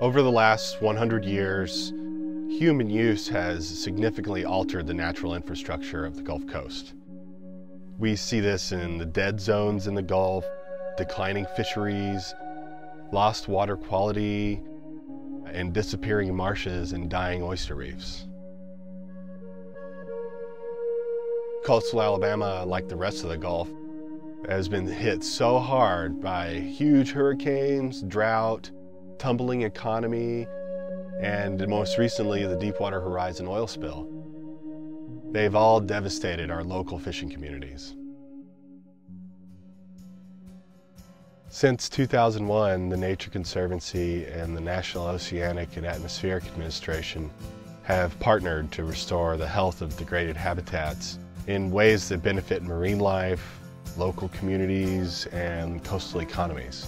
Over the last 100 years, human use has significantly altered the natural infrastructure of the Gulf Coast. We see this in the dead zones in the Gulf, declining fisheries, lost water quality, and disappearing marshes and dying oyster reefs. Coastal Alabama, like the rest of the Gulf, has been hit so hard by huge hurricanes, drought, tumbling economy, and most recently the Deepwater Horizon oil spill. They've all devastated our local fishing communities. Since 2001, the Nature Conservancy and the National Oceanic and Atmospheric Administration have partnered to restore the health of degraded habitats in ways that benefit marine life, local communities, and coastal economies.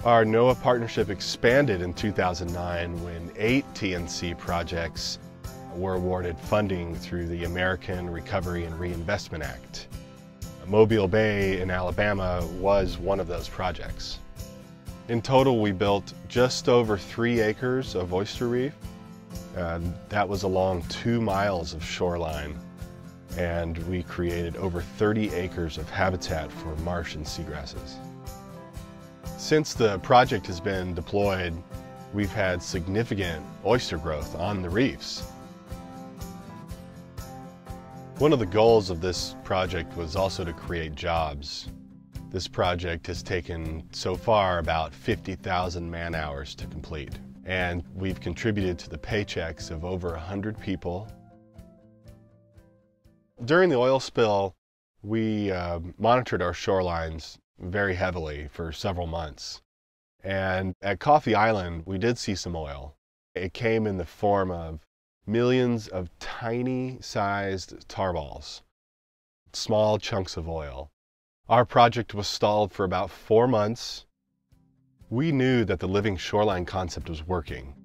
Our NOAA partnership expanded in 2009 when 8 TNC projects were awarded funding through the American Recovery and Reinvestment Act. Mobile Bay in Alabama was one of those projects. In total, we built just over 3 acres of oyster reef. That was along 2 miles of shoreline, and we created over 30 acres of habitat for marsh and seagrasses. Since the project has been deployed, we've had significant oyster growth on the reefs. One of the goals of this project was also to create jobs. This project has taken so far about 50,000 man-hours to complete, and we've contributed to the paychecks of over 100 people. During the oil spill, we monitored our shorelines very heavily for several months. And at Coffee Island, we did see some oil. It came in the form of millions of tiny sized tar balls, small chunks of oil. Our project was stalled for about 4 months. We knew that the living shoreline concept was working.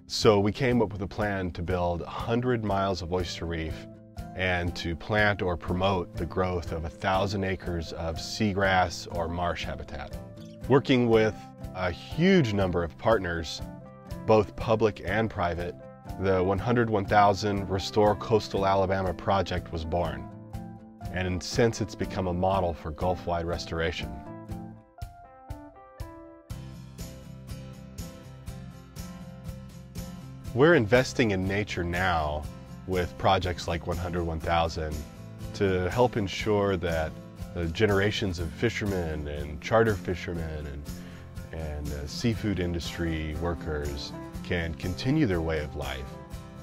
So we came up with a plan to build 100 miles of oyster reef and to plant or promote the growth of 1,000 acres of seagrass or marsh habitat. Working with a huge number of partners, both public and private, the 101,000 Restore Coastal Alabama project was born, and since it's become a model for Gulf-wide restoration. We're investing in nature now with projects like 101,000 to help ensure that the generations of fishermen and charter fishermen and seafood industry workers can continue their way of life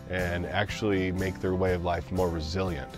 and actually make their way of life more resilient.